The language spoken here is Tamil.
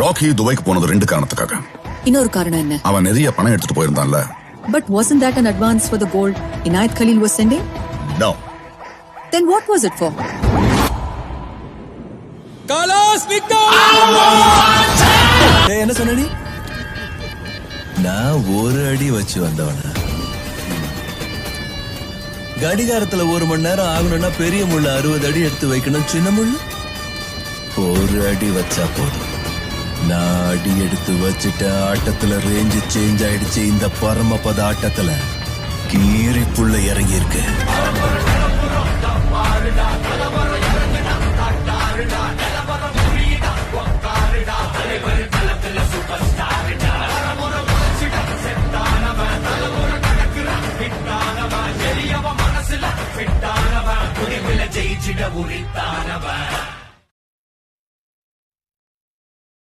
ராக்கி துபாய்க்கு போனது 2 காரணத்துக்காக. இன்னொரு காரணம் என்ன? அவன் நிறைய பணம் எடுத்துட்டு போயிருந்தான்ல. But wasn't that an advance for the gold Inayat Khalil was sending? No. Then what was it for? Carlos Victor! என்ன சொன்னடி? நான் ஒரு அடி வச்சு வந்தவனா? கடிகாரத்துல 1 மணி நேரம் ஆகணும்னா பெரிய முள்ள 60 அடி எடுத்து வைக்கணும். சின்ன முள்ள 1 அடி வச்சா போதும். நான் அடி எடுத்து வச்சுட்ட ஆட்டத்துல ரேஞ்சு சேஞ்ச் ஆயிடுச்சு. இந்த பரமபத ஆட்டத்துல கீரி புள்ள இறங்கி இருக்கு. ஜெயிச்சிட உரித்தானவன்